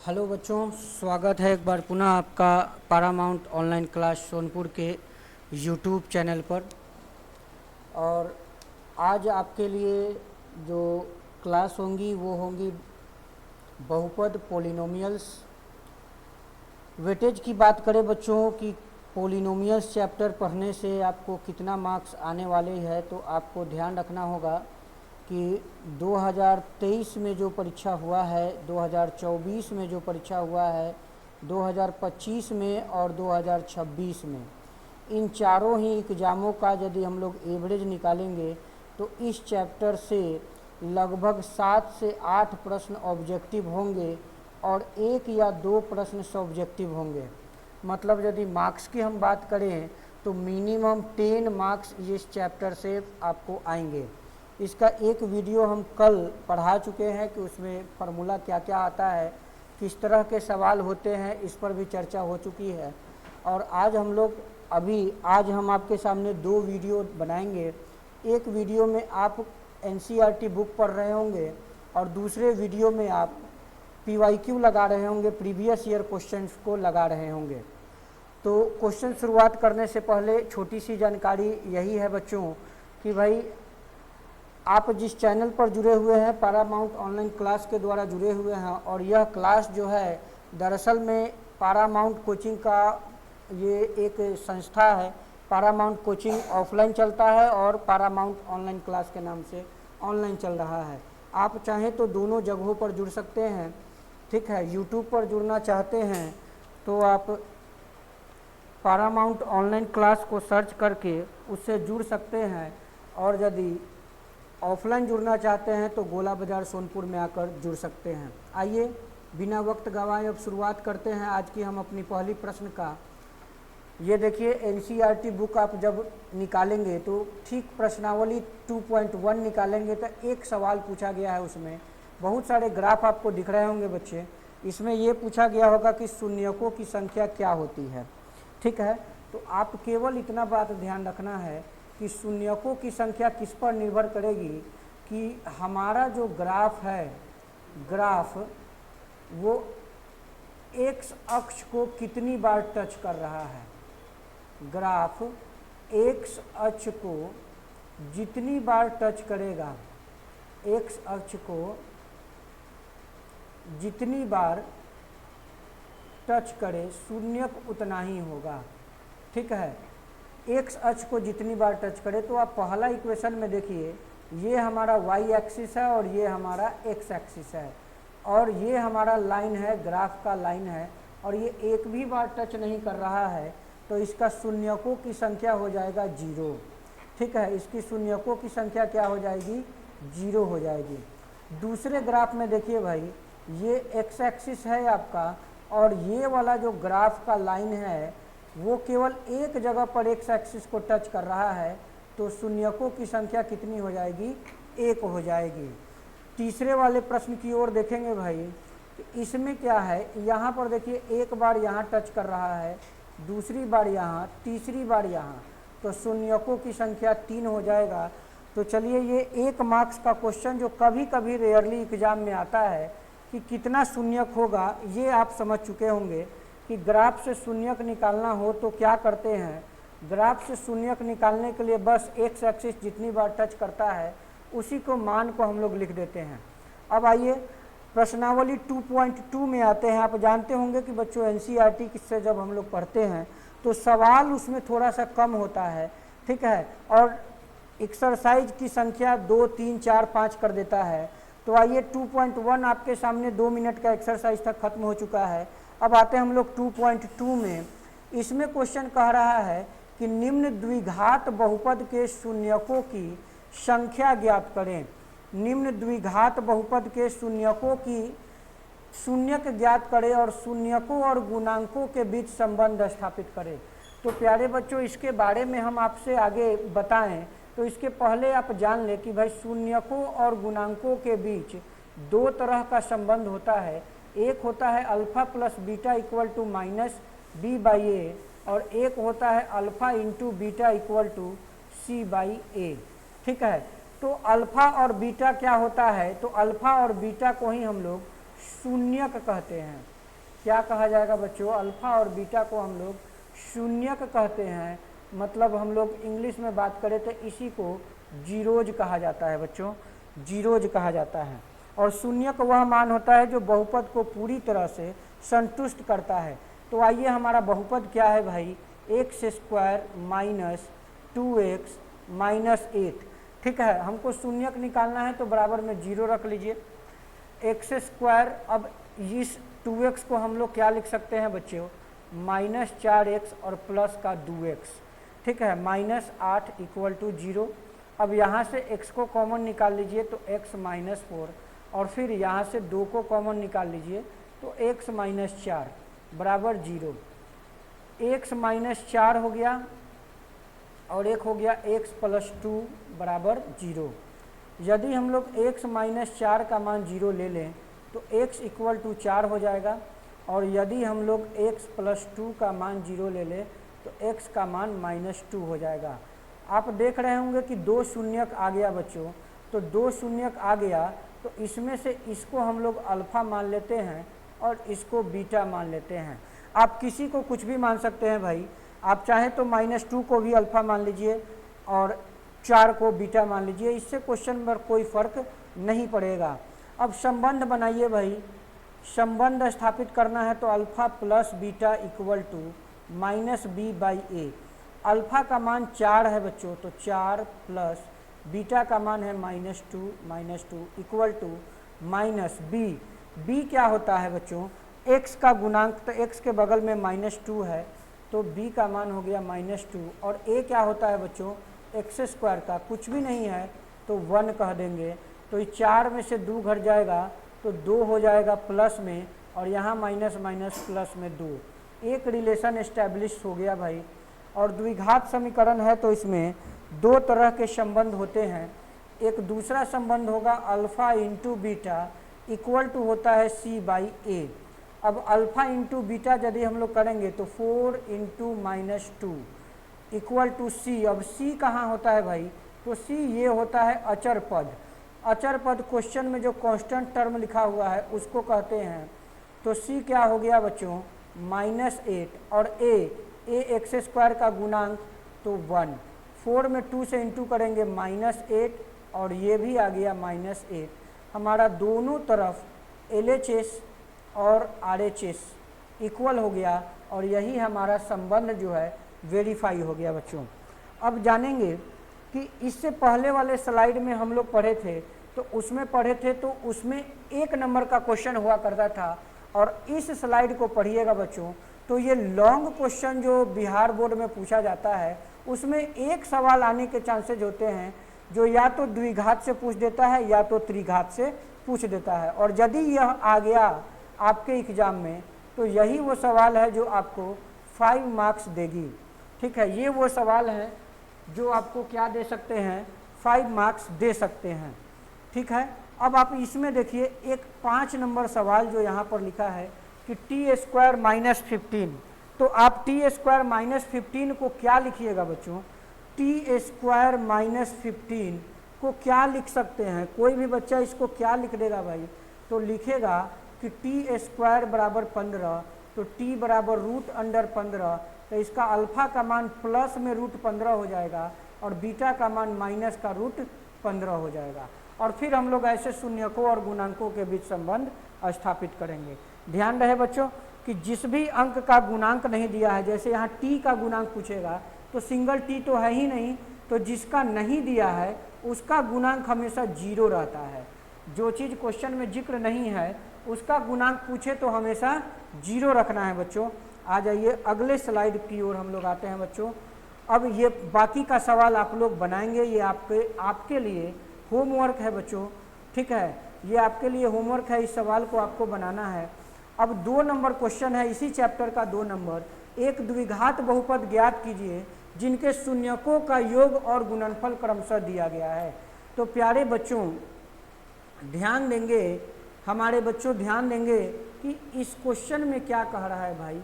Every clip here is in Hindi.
हेलो बच्चों, स्वागत है एक बार पुनः आपका पारामाउंट ऑनलाइन क्लास सोनपुर के यूट्यूब चैनल पर। और आज आपके लिए जो क्लास होंगी वो होंगी बहुपद पोलिनोमियल्स। वेटेज की बात करें बच्चों कि पोलिनोमियल्स चैप्टर पढ़ने से आपको कितना मार्क्स आने वाले हैं, तो आपको ध्यान रखना होगा कि 2023 में जो परीक्षा हुआ है, 2024 में जो परीक्षा हुआ है, 2025 में और 2026 में, इन चारों ही एग्ज़ामों का यदि हम लोग एवरेज निकालेंगे तो इस चैप्टर से लगभग 7 से 8 प्रश्न ऑब्जेक्टिव होंगे और 1 या 2 प्रश्न सब्जेक्टिव होंगे। मतलब यदि मार्क्स की हम बात करें तो मिनिमम 10 मार्क्स इस चैप्टर से आपको आएंगे। इसका एक वीडियो हम कल पढ़ा चुके हैं कि उसमें फार्मूला क्या क्या आता है, किस तरह के सवाल होते हैं, इस पर भी चर्चा हो चुकी है। और आज हम आपके सामने 2 वीडियो बनाएंगे। एक वीडियो में आप एनसीईआरटी बुक पढ़ रहे होंगे और दूसरे वीडियो में आप पीवाईक्यू लगा रहे होंगे, प्रीवियस ईयर क्वेश्चंस को लगा रहे होंगे। तो क्वेश्चन शुरुआत करने से पहले छोटी सी जानकारी यही है बच्चों कि भाई आप जिस चैनल पर जुड़े हुए हैं, पारामाउंट ऑनलाइन क्लास के द्वारा जुड़े हुए हैं, और यह क्लास जो है दरअसल में पारामाउंट कोचिंग का ये एक संस्था है। पारामाउंट कोचिंग ऑफलाइन चलता है और पारामाउंट ऑनलाइन क्लास के नाम से ऑनलाइन चल रहा है। आप चाहें तो दोनों जगहों पर जुड़ सकते हैं, ठीक है। यूट्यूब पर जुड़ना चाहते हैं तो आप पारामाउंट ऑनलाइन क्लास को सर्च करके उससे जुड़ सकते हैं, और यदि ऑफलाइन जुड़ना चाहते हैं तो गोला बाज़ार सोनपुर में आकर जुड़ सकते हैं। आइए बिना वक्त गंवाए अब शुरुआत करते हैं आज की हम अपनी पहली प्रश्न का। ये देखिए, एनसीईआरटी बुक आप जब निकालेंगे तो ठीक प्रश्नावली 2.1 निकालेंगे तो एक सवाल पूछा गया है, उसमें बहुत सारे ग्राफ आपको दिख रहे होंगे बच्चे। इसमें ये पूछा गया होगा कि शून्यकों की संख्या क्या होती है, ठीक है। तो आप केवल इतना बात ध्यान रखना है कि शून्यकों की संख्या किस पर निर्भर करेगी कि हमारा जो ग्राफ है, ग्राफ वो एक्स अक्ष को कितनी बार टच कर रहा है। ग्राफ एक्स अक्ष को जितनी बार टच करेगा, एक्स अक्ष को जितनी बार टच करे शून्यक उतना ही होगा, ठीक है। एक्स अक्ष को जितनी बार टच करे, तो आप पहला इक्वेशन में देखिए, ये हमारा वाई एक्सिस है और ये हमारा एक्स एक्सिस है, और ये हमारा लाइन है, ग्राफ का लाइन है, और ये एक भी बार टच नहीं कर रहा है, तो इसका शून्यकों की संख्या हो जाएगा 0, ठीक है। इसकी शून्यकों की संख्या क्या हो जाएगी, 0 हो जाएगी। दूसरे ग्राफ में देखिए भाई, ये एक्स एक्सिस है आपका, और ये वाला जो ग्राफ का लाइन है वो केवल एक जगह पर एक्स एक्सिस को टच कर रहा है, तो शून्यकों की संख्या कितनी हो जाएगी, 1 हो जाएगी। तीसरे वाले प्रश्न की ओर देखेंगे भाई, तो इसमें क्या है, यहाँ पर देखिए एक बार यहाँ टच कर रहा है, दूसरी बार यहाँ, तीसरी बार यहाँ, तो शून्यकों की संख्या 3 हो जाएगा। तो चलिए, ये 1 मार्क्स का क्वेश्चन जो कभी कभी रेयरली एग्जाम में आता है कि कितना शून्यक होगा, ये आप समझ चुके होंगे कि ग्राफ से शून्यक निकालना हो तो क्या करते हैं। ग्राफ से शून्यक निकालने के लिए बस एक्स एक्सिस जितनी बार टच करता है उसी को मान को हम लोग लिख देते हैं। अब आइए प्रश्नावली 2.2 में आते हैं। आप जानते होंगे कि बच्चों एनसीईआरटी से जब हम लोग पढ़ते हैं तो सवाल उसमें थोड़ा सा कम होता है, ठीक है, और एक्सरसाइज की संख्या 2, 3, 4, 5 कर देता है। तो आइए 2.1 आपके सामने 2 मिनट का एक्सरसाइज तक खत्म हो चुका है। अब आते हैं हम लोग 2.2 में। इसमें क्वेश्चन कह रहा है कि निम्न द्विघात बहुपद के शून्यकों की संख्या ज्ञात करें। निम्न द्विघात बहुपद के शून्यकों की शून्यक ज्ञात करें और शून्यकों और गुणांकों के बीच संबंध स्थापित करें। तो प्यारे बच्चों, इसके बारे में हम आपसे आगे बताएं तो इसके पहले आप जान लें कि भाई शून्यकों और गुणांकों के बीच 2 तरह का संबंध होता है। एक होता है alpha plus beta equal to minus B by a, और एक होता है alpha into beta equal to c by a, ठीक है। तो अल्फा और बीटा क्या होता है, तो अल्फा और बीटा को ही हम लोग शून्यक कहते हैं। क्या कहा जाएगा बच्चों, अल्फा और बीटा को हम लोग शून्यक कहते हैं। मतलब हम लोग इंग्लिश में बात करें तो इसी को जीरोज कहा जाता है बच्चों, जीरोज कहा जाता है। और शून्यक वह मान होता है जो बहुपद को पूरी तरह से संतुष्ट करता है। तो आइए हमारा बहुपद क्या है भाई, x square minus 2x minus 8। ठीक है, हमको शून्यक निकालना है तो बराबर में 0 रख लीजिए। एक्स स्क्वायर, अब इस 2x को हम लोग क्या लिख सकते हैं बच्चों, माइनस 4x और प्लस का 2x। ठीक है, माइनस 8 इक्वल टू 0। अब यहाँ से x को कॉमन निकाल लीजिए तो x माइनस 4, और फिर यहाँ से 2 को कॉमन निकाल लीजिए तो x माइनस 4 बराबर 0। x माइनस 4 हो गया और एक हो गया x प्लस 2 बराबर 0। यदि हम लोग x माइनस 4 का मान 0 ले लें तो x इक्वल टू 4 हो जाएगा, और यदि हम लोग x प्लस 2 का मान 0 ले लें तो x का मान माइनस 2 हो जाएगा। आप देख रहे होंगे कि 2 शून्यक आ गया बच्चों, तो 2 शून्यक आ गया तो इसमें से इसको हम लोग अल्फ़ा मान लेते हैं और इसको बीटा मान लेते हैं। आप किसी को कुछ भी मान सकते हैं भाई, आप चाहे तो माइनस 2 को भी अल्फ़ा मान लीजिए और 4 को बीटा मान लीजिए, इससे क्वेश्चन पर कोई फ़र्क नहीं पड़ेगा। अब संबंध बनाइए भाई, संबंध स्थापित करना है तो alpha plus beta equal to minus B by A. अल्फ़ा का मान 4 है बच्चों, तो 4 प्लस बीटा का मान है minus 2 equal to minus B. B क्या होता है बच्चों, एक्स का गुणांक, तो एक्स के बगल में माइनस 2 है तो बी का मान हो गया माइनस 2। और ए क्या होता है बच्चों, एक्स स्क्वायर का कुछ भी नहीं है तो 1 कह देंगे। तो ये 4 में से 2 घट जाएगा तो 2 हो जाएगा प्लस में, और यहाँ माइनस माइनस प्लस में 2। एक रिलेशन एस्टैब्लिश हो गया भाई। और द्विघात समीकरण है तो इसमें 2 तरह के संबंध होते हैं। एक दूसरा संबंध होगा alpha into beta equal to होता है सी बाई ए। अब अल्फ़ा इंटू बीटा यदि हम लोग करेंगे तो 4 इंटू माइनस 2 इक्वल टू सी। अब सी कहाँ होता है भाई, तो सी ये होता है अचर पद। अचर पद क्वेश्चन में जो कांस्टेंट टर्म लिखा हुआ है उसको कहते हैं। तो सी क्या हो गया बच्चों, माइनस 8, और ए एक्स स्क्वायर का गुणांक तो 1। 4 में 2 से इंटू करेंगे माइनस 8, और ये भी आ गया माइनस 8। हमारा दोनों तरफ LHS और RHS इक्वल हो गया, और यही हमारा संबंध जो है वेरीफाई हो गया बच्चों। अब जानेंगे कि इससे पहले वाले स्लाइड में हम लोग पढ़े थे तो उसमें 1 नंबर का क्वेश्चन हुआ करता था, और इस स्लाइड को पढ़िएगा बच्चों तो ये लॉन्ग क्वेश्चन जो बिहार बोर्ड में पूछा जाता है उसमें एक सवाल आने के चांसेज होते हैं जो या तो द्विघात से पूछ देता है या तो त्रिघात से पूछ देता है। और यदि यह आ गया आपके एग्जाम में तो यही वो सवाल है जो आपको 5 मार्क्स देगी। ठीक है, ये वो सवाल है जो आपको क्या दे सकते हैं, 5 मार्क्स दे सकते हैं। ठीक है, अब आप इसमें देखिए एक 5 नंबर सवाल जो यहाँ पर लिखा है कि टी स्क्वायर माइनस 15। तो आप टी स्क्वायर माइनस 15 को क्या लिखिएगा बच्चों, टी स्क्वायर माइनस 15 को क्या लिख सकते हैं, कोई भी बच्चा इसको क्या लिख देगा भाई, तो लिखेगा कि टी स्क्वायर बराबर 15, तो टी बराबर रूट अंडर 15, तो इसका अल्फ़ा का मान प्लस में रूट 15 हो जाएगा और बीटा का मान माइनस का रूट 15 हो जाएगा। और फिर हम लोग ऐसे शून्यकों और गुणांकों के बीच संबंध स्थापित करेंगे। ध्यान रहे बच्चों कि जिस भी अंक का गुणांक नहीं दिया है, जैसे यहाँ टी का गुणांक पूछेगा तो सिंगल टी तो है ही नहीं, तो जिसका नहीं दिया है उसका गुणांक हमेशा 0 रहता है। जो चीज़ क्वेश्चन में जिक्र नहीं है उसका गुणांक पूछे तो हमेशा 0 रखना है बच्चों। आ जाइए अगले स्लाइड की ओर हम लोग आते हैं बच्चों। अब ये बाकी का सवाल आप लोग बनाएंगे, ये आपके लिए होमवर्क है बच्चों। ठीक है, ये आपके लिए होमवर्क है, इस सवाल को आपको बनाना है। अब 2 नंबर क्वेश्चन है इसी चैप्टर का 2 नंबर, एक द्विघात बहुपद ज्ञात कीजिए जिनके शून्यकों का योग और गुणनफल क्रमशः दिया गया है। तो प्यारे बच्चों ध्यान देंगे, हमारे बच्चों ध्यान देंगे कि इस क्वेश्चन में क्या कह रहा है भाई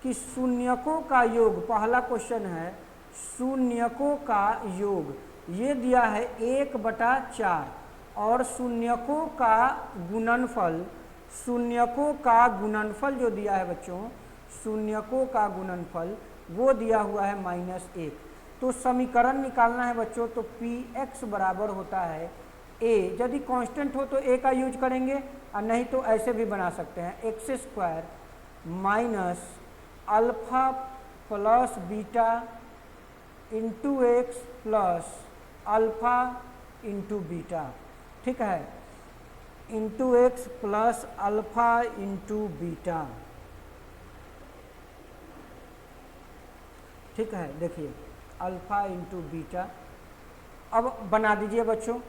कि शून्यकों का योग, पहला क्वेश्चन है शून्यकों का योग, ये दिया है 1/4 और शून्यकों का गुणनफल शून्यकों का गुणनफल जो दिया है बच्चों, शून्यकों का गुणनफल वो दिया हुआ है -1। तो समीकरण निकालना है बच्चों, तो Px बराबर होता है a, यदि कांस्टेंट हो तो a का यूज करेंगे और नहीं तो ऐसे भी बना सकते हैं x² minus alpha plus beta into x plus alpha into beta, ठीक है, into x plus alpha into beta, ठीक है। देखिए अल्फा इंटू बीटा, अब बना दीजिए बच्चों,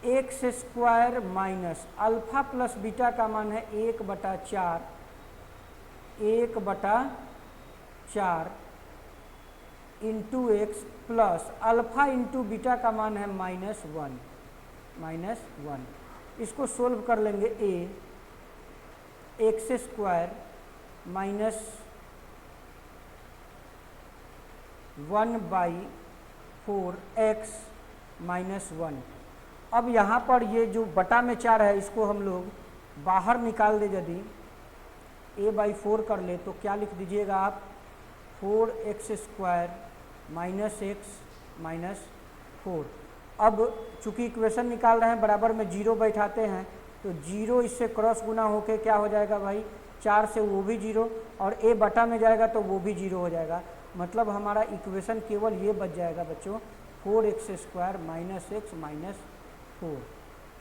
x² minus alpha plus beta का मान है 1/4, 1/4 into x plus alpha into beta का मान है -1। इसको सोल्व कर लेंगे, x² माइनस 1/4x माइनस 1। अब यहाँ पर ये जो बटा में 4 है इसको हम लोग बाहर निकाल दे, यदि a/4 कर ले तो क्या लिख दीजिएगा आप, 4x² माइनस x माइनस 4। अब चूंकि इक्वेशन निकाल रहे हैं बराबर में 0 बैठाते हैं, तो 0 इससे क्रॉस गुना होके क्या हो जाएगा भाई, 4 से वो भी 0 और a बटा में जाएगा तो वो भी 0 हो जाएगा। मतलब हमारा इक्वेशन केवल ये बच जाएगा बच्चों, 4x² माइनस x माइनस 4,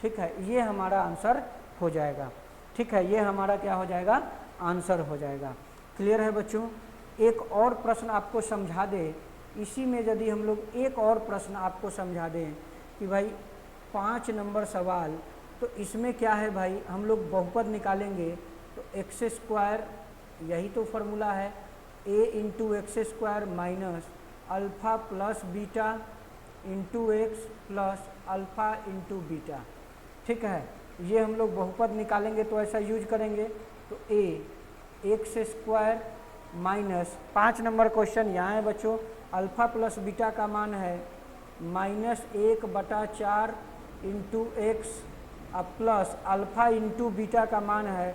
ठीक है। ये हमारा आंसर हो जाएगा, ठीक है, ये हमारा क्या हो जाएगा, आंसर हो जाएगा। क्लियर है बच्चों। एक और प्रश्न आपको समझा दें, इसी में यदि हम लोग एक और प्रश्न आपको समझा दें कि भाई 5 नंबर सवाल, तो इसमें क्या है भाई, हम लोग बहुपद निकालेंगे तो x², यही तो फॉर्मूला है, a into x² minus alpha plus beta into x plus alpha into beta, ठीक है। ये हम लोग बहुपद निकालेंगे तो ऐसा यूज करेंगे, तो a x² minus 5 number question यहाँ है बच्चों, अल्फ़ा प्लस बीटा का मान है -1/4 into x plus alpha into beta का मान है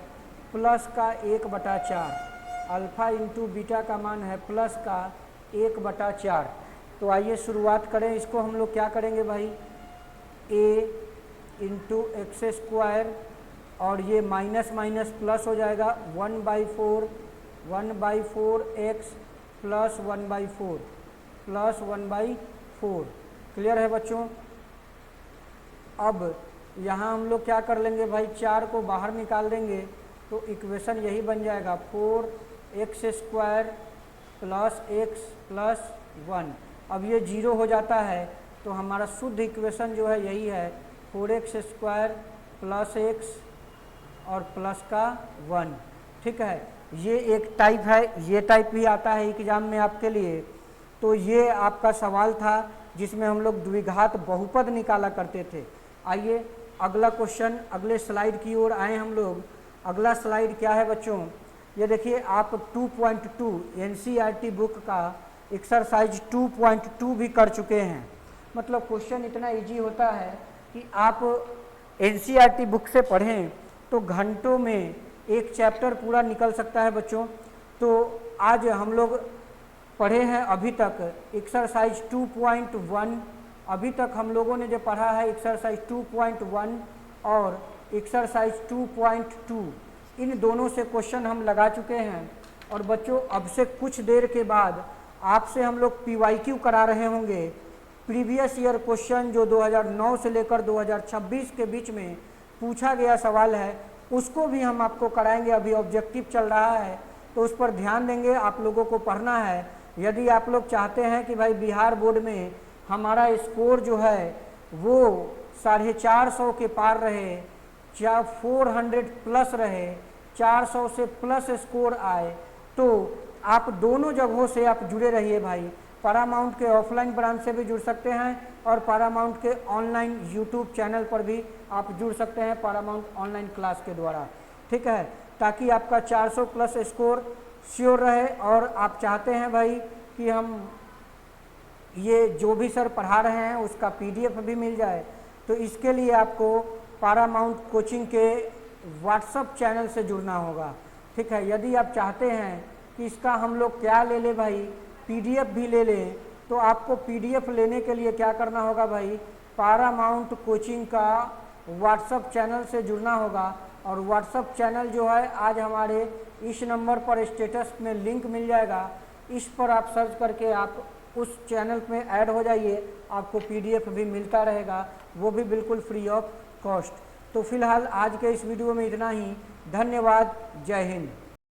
प्लस का 1/4, अल्फ़ा इंटू बीटा का मान है प्लस का 1/4। तो आइए शुरुआत करें, इसको हम लोग क्या करेंगे भाई, a इंटू x² और ये माइनस माइनस प्लस हो जाएगा, 1/4x प्लस 1/4 प्लस 1/4। क्लियर है बच्चों। अब यहाँ हम लोग क्या कर लेंगे भाई, 4 को बाहर निकाल देंगे तो इक्वेशन यही बन जाएगा, 4x² प्लस x प्लस 1। अब ये 0 हो जाता है तो हमारा शुद्ध इक्वेशन जो है यही है, 4x² प्लस x और प्लस का 1, ठीक है। ये एक टाइप है, ये टाइप भी आता है एग्जाम में आपके लिए। तो ये आपका सवाल था जिसमें हम लोग द्विघात बहुपद निकाला करते थे। आइए अगला क्वेश्चन, अगले स्लाइड की ओर आए हम लोग। अगला स्लाइड क्या है बच्चों, ये देखिए आप 2.2 NCERT बुक का एक्सरसाइज 2.2 भी कर चुके हैं। मतलब क्वेश्चन इतना इजी होता है कि आप NCERT बुक से पढ़ें तो घंटों में एक चैप्टर पूरा निकल सकता है बच्चों। तो आज हम लोग पढ़े हैं अभी तक एक्सरसाइज 2.1, अभी तक हम लोगों ने जो पढ़ा है एक्सरसाइज 2.1 और एक्सरसाइज 2.2, इन दोनों से क्वेश्चन हम लगा चुके हैं। और बच्चों अब से कुछ देर के बाद आपसे हम लोग PYQ करा रहे होंगे, प्रीवियस ईयर क्वेश्चन जो 2009 से लेकर 2026 के बीच में पूछा गया सवाल है, उसको भी हम आपको कराएंगे। अभी ऑब्जेक्टिव चल रहा है तो उस पर ध्यान देंगे, आप लोगों को पढ़ना है। यदि आप लोग चाहते हैं कि भाई बिहार बोर्ड में हमारा स्कोर जो है वो 450 के पार रहे, 400 प्लस रहे, 400 से प्लस स्कोर आए, तो आप दोनों जगहों से आप जुड़े रहिए भाई। पैरामाउंट के ऑफलाइन ब्रांच से भी जुड़ सकते हैं और पैरामाउंट के ऑनलाइन यूट्यूब चैनल पर भी आप जुड़ सकते हैं पैरामाउंट ऑनलाइन क्लास के द्वारा, ठीक है, ताकि आपका 400 प्लस स्कोर श्योर रहे। और आप चाहते हैं भाई कि हम ये जो भी सर पढ़ा रहे हैं उसका PDF भी मिल जाए, तो इसके लिए आपको पैरामाउंट कोचिंग के व्हाट्सअप चैनल से जुड़ना होगा। ठीक है, यदि आप चाहते हैं कि इसका हम लोग क्या ले लें भाई, पीडीएफ भी ले लें, तो आपको पीडीएफ लेने के लिए क्या करना होगा भाई, पारामाउंट कोचिंग का व्हाट्सअप चैनल से जुड़ना होगा। और व्हाट्सअप चैनल जो है आज हमारे इस नंबर पर स्टेटस में लिंक मिल जाएगा, इस पर आप सर्च करके आप उस चैनल में ऐड हो जाइए, आपको पीडीएफ भी मिलता रहेगा, वो भी बिल्कुल फ्री ऑफ कॉस्ट। तो फिलहाल आज के इस वीडियो में इतना ही। धन्यवाद। जय हिंद।